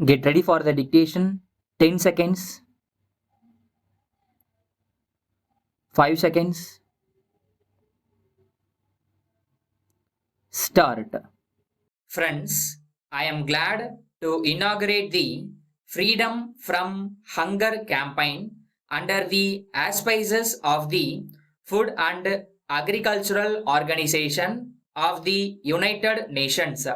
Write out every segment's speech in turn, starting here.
Get ready for the dictation. 10 seconds. 5 seconds. Start. Friends, I am glad to inaugurate the Freedom from Hunger campaign under the auspices of the Food and Agricultural Organization of the United Nations.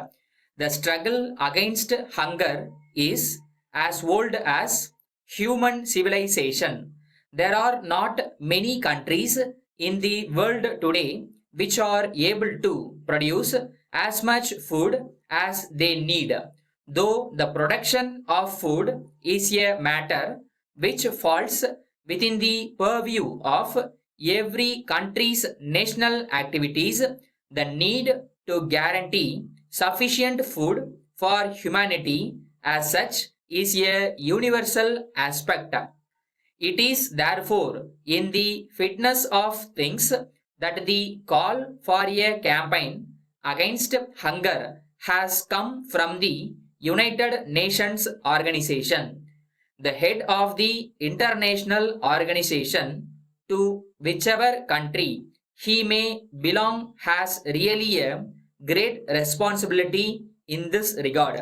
The struggle against hunger is as old as human civilization. There are not many countries in the world today which are able to produce as much food as they need, though the production of food is a matter which falls within the purview of every country's national activities. The need to guarantee sufficient food for humanity as such is a universal aspect. It is therefore in the fitness of things that the call for a campaign against hunger has come from the United Nations organization. The head of the international organization, to whichever country he may belong, has really a great responsibility in this regard.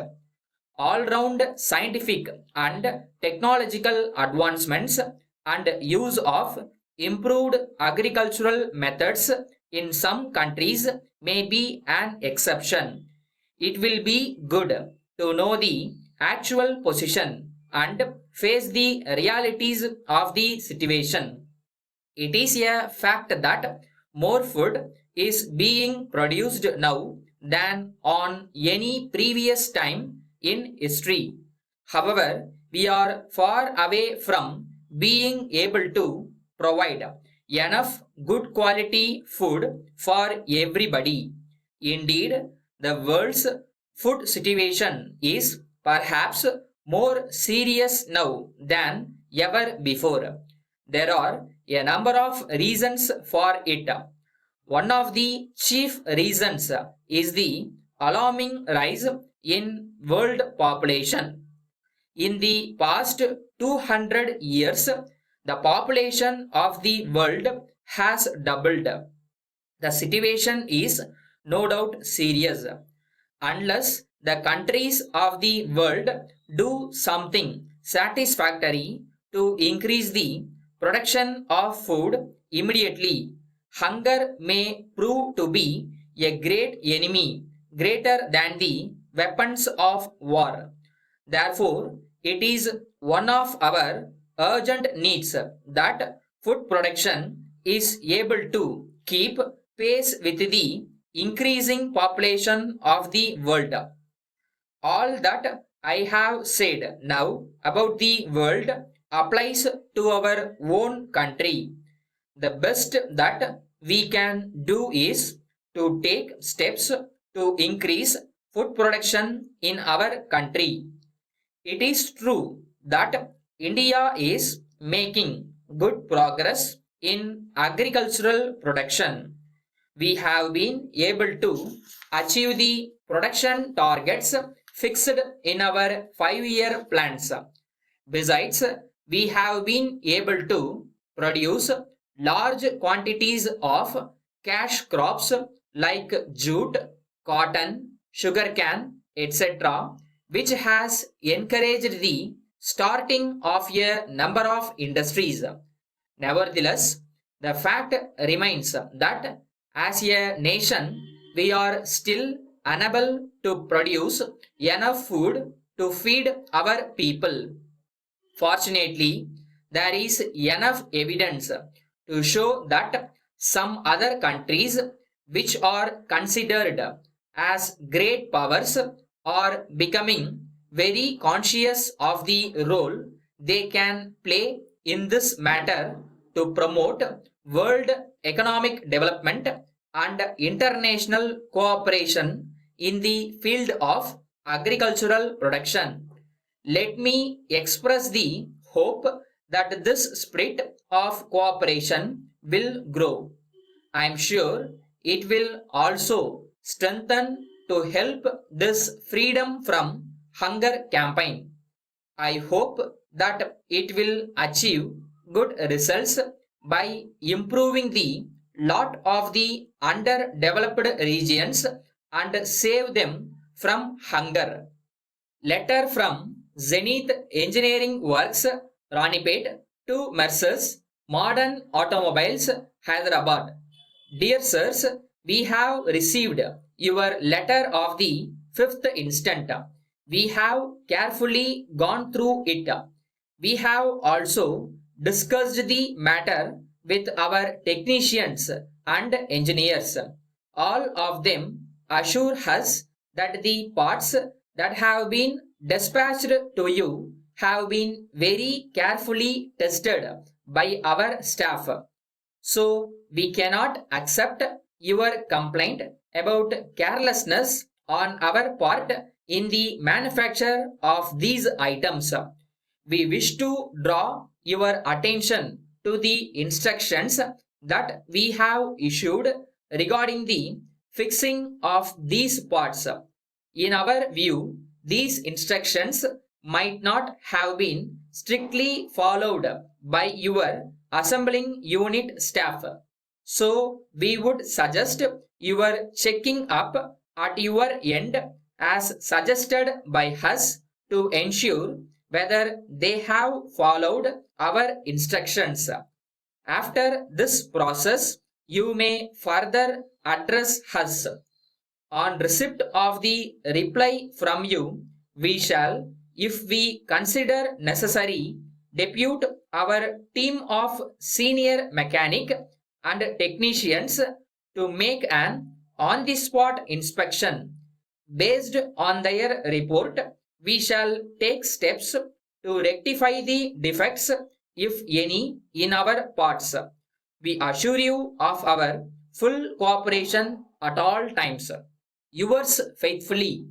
All-round scientific and technological advancements and use of improved agricultural methods in some countries may be an exception. It will be good to know the actual position and face the realities of the situation. It is a fact that more food is being produced now than on any previous time in history. However, we are far away from being able to provide enough good quality food for everybody. Indeed, the world's food situation is perhaps more serious now than ever before. There are a number of reasons for it. One of the chief reasons is the alarming rise in world population. In the past 200 years, the population of the world has doubled. The situation is no doubt serious. Unless the countries of the world do something satisfactory to increase the production of food immediately, hunger may prove to be a great enemy, greater than the weapons of war. Therefore, it is one of our urgent needs that food production is able to keep pace with the increasing population of the world. All that I have said now about the world applies to our own country. The best that we can do is to take steps to increase food production in our country. It is true that India is making good progress in agricultural production. We have been able to achieve the production targets fixed in our 5-year plans. Besides, we have been able to produce large quantities of cash crops like jute, cotton, sugarcane, etc., which has encouraged the starting of a number of industries. Nevertheless, the fact remains that as a nation, we are still unable to produce enough food to feed our people. Fortunately, there is enough evidence to show that some other countries, which are considered as great powers, are becoming very conscious of the role they can play in this matter to promote world economic development and international cooperation in the field of agricultural production. Let me express the hope that this spirit of cooperation will grow. I am sure it will also strengthen to help this freedom from hunger campaign. I hope that it will achieve good results by improving the lot of the underdeveloped regions and save them from hunger. Letter from Zenith Engineering Works, Ranipet to Mercers, Modern Automobiles, Hyderabad. Dear sirs, we have received your letter of the 5th instant. We have carefully gone through it. We have also discussed the matter with our technicians and engineers. All of them assure us that the parts that have been dispatched to you have been very carefully tested by our staff. So we cannot accept your complaint about carelessness on our part in the manufacture of these items. We wish to draw your attention to the instructions that we have issued regarding the fixing of these parts. In our view, these instructions might not have been strictly followed by your assembling unit staff. So we would suggest your checking up at your end as suggested by us to ensure whether they have followed our instructions. After this process, you may further address us. On receipt of the reply from you, we shall, if we consider necessary, depute our team of senior mechanic and technicians to make an on-the-spot inspection. Based on their report, we shall take steps to rectify the defects, if any, in our parts. We assure you of our full cooperation at all times. Yours faithfully,